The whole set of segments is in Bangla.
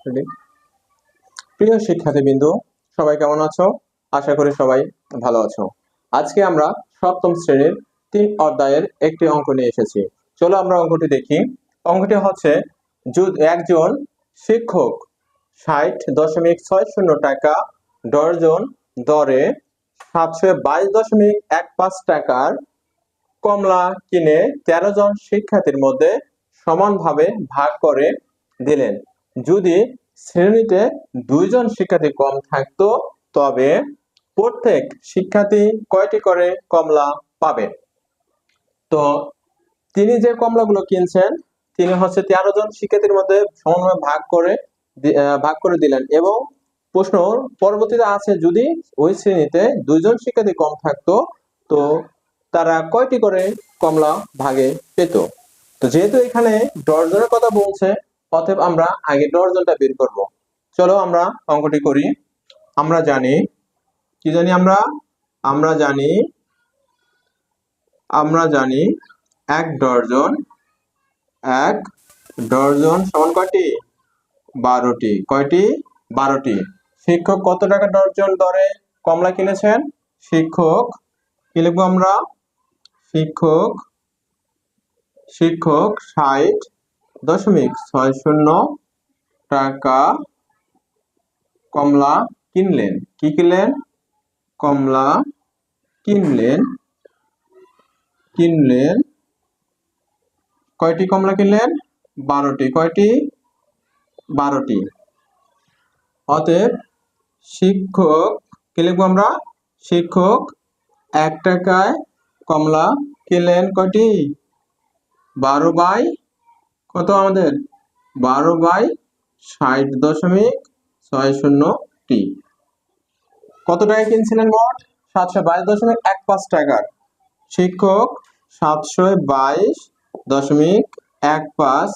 Ready? প্রিয় শিক্ষার্থীবৃন্দ, সবাই কেমন আছো? আশা করি সবাই ভালো আছো। আজকে আমরা সপ্তম শ্রেণীর 3 অধ্যায়ের একটি অঙ্ক নিয়ে এসেছি। চলো আমরা অঙ্কটি দেখি। অঙ্কটি হচ্ছে, একজন শিক্ষক 60.60 টাকা ডর্জন দরে 722.15 টাকার কমলা কিনে 13 জন শিক্ষার্থীর মধ্যে সমানভাবে ভাগ করে দিলেন। যদি শ্রেণীতে 2 জন শিক্ষার্থী কম থাকতো তবে প্রত্যেক শিক্ষার্থী কয়টি করে কমলা পাবে? তো তিনি যে কমলাগুলো কিনছেন তিনি হচ্ছে 13 জন শিক্ষার্থীর মধ্যে সমানভাবে ভাগ করে দিলেন এবং প্রশ্ন পরবর্তীতে আছে, যদি ওই শ্রেণীতে 2 জন শিক্ষার্থী কম থাকতো তো তারা কয়টি করে কমলা ভাগে পেত। তো যেহেতু এখানে ডর্জনের কথা বলছে, অতএব আমরা আগে ডর্জনটা বের করব। চলো আমরা অঙ্কটি করি। আমরা জানি কি জানি আমরা জানি এক ডর্জন সমান কয়টি? 12টি। কয়টি? 12টি। শিক্ষক কত টাকা ডর্জন দরে কমলা কিনেছেন? শিক্ষক কি লিখবো আমরা? শিক্ষক 60.60 টাকা কমলা কিনলেন। কি কিনলেন? কমলা কিনলেন। কয়টি কমলা কিনলেন? 12টি। কয়টি? 12টি। অতএব শিক্ষক কি লিখবো আমরা? শিক্ষক 1 টাকায় কমলা কিনলেন কয়টি? 12 বাই কত আমাদের? 12 বাই 60.60টি। কত টাকায় কিনছিলেন মোট? 722.15 টাকার। শিক্ষক 722.15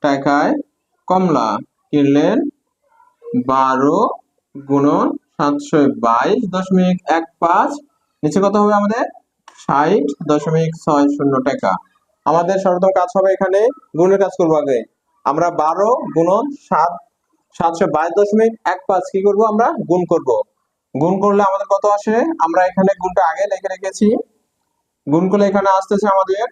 টাকায় কমলা কিনলেন। 12 গুণন 722.15 নিচে কত হবে আমাদের? 60.60 টাকা। আমাদের সর্বপ্রথম কাজ হবে এখানে গুণের কাজ করবো আগে। আমরা 12 গুণন 722.15 কি করব? আমরা গুণ করব। গুণ করলে আমাদের কত আসে? আমরা এখানে গুণটা আগে লিখে রেখেছি। গুণ করলে এখানে আসতেছে আমাদের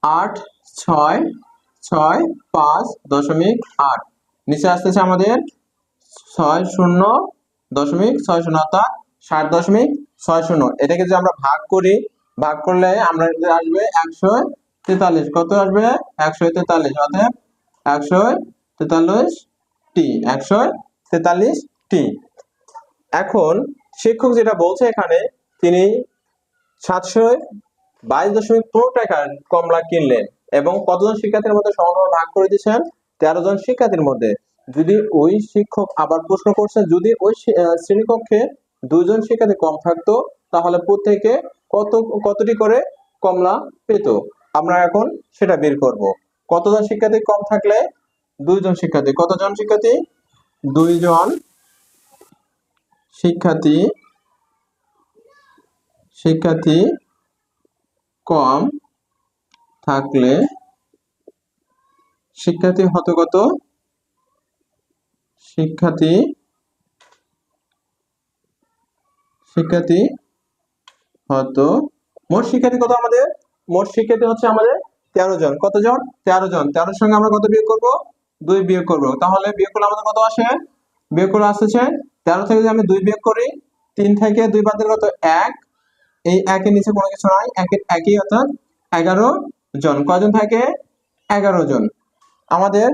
8665.8। নিচে আসতেছে আমাদের 60.60 অর্থাৎ 60.60। এটাকে যদি আমরা ভাগ করি, ভাগ করলে আমরা আসবে 143। কত আসবে? 143। অর্থাৎ 143টি। এখন শিক্ষক যেটা বলছে এখানে, তিনি 722.15 টাকার কমলা কিনলেন এবং কতজন শিক্ষার্থীর মধ্যে সমানভাবে ভাগ করে দিচ্ছেন? 13 জন শিক্ষার্থীর মধ্যে। যদি ওই শিক্ষক আবার প্রশ্ন করছে, যদি ওই শ্রেণীকক্ষে 2 জন শিক্ষার্থী কম থাকতো তাহলে প্রত্যেকে কতটি করে কমলা পেত? আমরা এখন সেটা বের করব। কতজন শিক্ষার্থী কম থাকলে? 2 জন শিক্ষার্থী। কতজন শিক্ষার্থী? 2 জন শিক্ষার্থী কম থাকলে শিক্ষার্থী হতো কত? শিক্ষার্থী হতো মোট শিক্ষার্থী কত আমাদের? মোট শিক্ষার্থী হচ্ছে আমাদের 13 জন। কতজন? 13 জন। 13 সঙ্গে আমরা কত বিয়োগ করব? 2 বিয়োগ করব। তাহলে বিয়োগ করলে আমাদের কত আসে? বিয়োগ করলে আসছে 13 থেকে যদি আমি 2 বিয়োগ করি, 3 থেকে 2 বাদ দিলে কত? 1। এই 1 এর নিচে কোনো কিছু নাই, একই অর্থাৎ 11 জন। কয়জন থাকে? 11 জন। আমাদের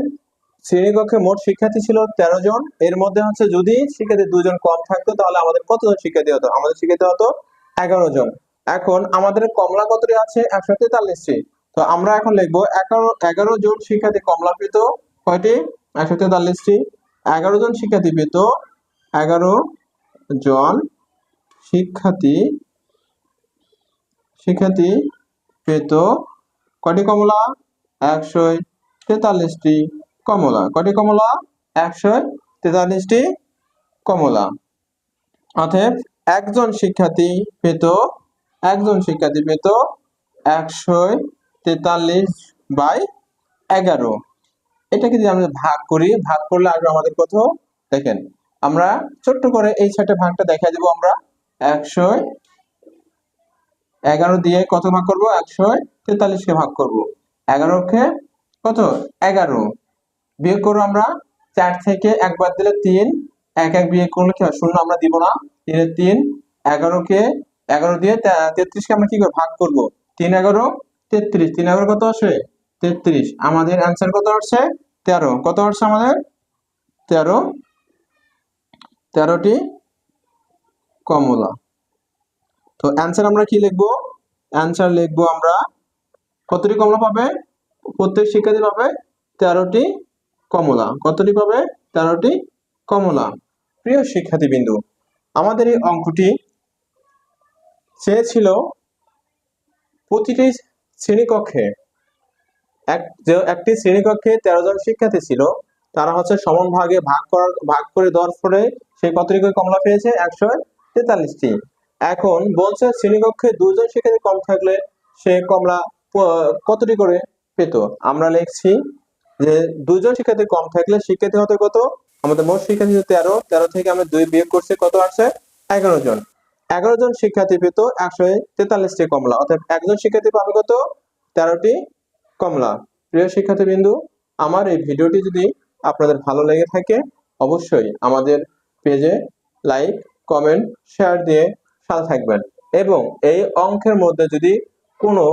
শ্রেণীকক্ষে মোট শিক্ষার্থী ছিল 13 জন। এর মধ্যে হচ্ছে যদি শিক্ষার্থী 2 জন কম থাকতো তাহলে আমাদের কতজন শিক্ষার্থী হতো? আমাদের শিক্ষার্থী হতো 11 জন। এখন আমাদের কমলা কতটি আছে? 143টি। তো আমরা এখন লিখবো 11 জন শিক্ষার্থী কমলা পেত কয়টি? 143টি। 11 জন শিক্ষার্থী পেত 11 জন শিক্ষার্থী পেত কয়টি কমলা? 143টি কমলা। কয়টি কমলা? 143টি কমলা। অতএব একজন শিক্ষার্থী পেত 143/11। এটাকে যদি আমরা ভাগ করি, ভাগ করলে আসবে আমাদের কত? দেখেন, আমরা ছোট্ট করে এই সাইডে ভাগটা দেখা দেবো। আমরা 111 দিয়ে কত ভাগ করব? 143 কে ভাগ করব। 11 কে কত? 11 বিয়োগ করব আমরা 4 থেকে 1 বাদ দিলে 3, 1 1 বিয়োগ করলে কি হয়? শূন্য আমরা দিব না। 3 এর 3, 11 কে 11 দিয়ে 33 কে আমরা কি করে ভাগ করব? 3 11 33, 3 11 কত আসে? 33। আমাদের অ্যানসার কত আসছে? 13। কত আসছে আমাদের? 13, 13টি কমলা। তো অ্যানসার আমরা কি লিখবো? অ্যানসার লিখবো আমরা কতটি কমলা পাবে? প্রত্যেক শিক্ষার্থী পাবে 13টি কমলা। কতটি পাবে? 13টি কমলা। প্রিয় শিক্ষার্থীবৃন্দু, আমাদের এই অঙ্কটি চেয়েছিল প্রতিটি শ্রেণীকক্ষে একটি শ্রেণীকক্ষে 13 জন শিক্ষার্থী ছিল, তারা হচ্ছে সমান ভাগে ভাগ করে দেওয়ার ফলে সে কতটি করে কমলা পেয়েছে? 143টি। এখন বলছে শ্রেণীকক্ষে 2 জন শিক্ষার্থী কম থাকলে সে কমলা কতটি করে পেত? আমরা লিখছি যে 2 জন শিক্ষার্থী কম থাকলে শিক্ষার্থী হতে কত? আমাদের মোট শিক্ষার্থী 13, 13 থেকে আমরা 2 বিয়োগ করছি, কত আসছে? 11 জন। 11 জন শিক্ষার্থী পেত 143টি কমলা, অর্থাৎ একজন শিক্ষার্থী পাবে কত? 13টি কমলা। প্রিয় শিক্ষার্থীবৃন্দু, আমার এই ভিডিওটি যদি আপনাদের ভালো লেগে থাকে অবশ্যই আমাদের পেজে লাইক, কমেন্ট, শেয়ার দিয়ে সাথে থাকবেন। এবং এই অঙ্কের মধ্যে যদি কোনো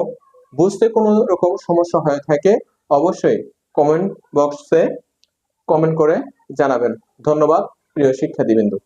বুঝতে কোনো রকম সমস্যা হয়ে থাকে অবশ্যই কমেন্ট বক্সে কমেন্ট করে জানাবেন। ধন্যবাদ প্রিয় শিক্ষার্থীবৃন্দু।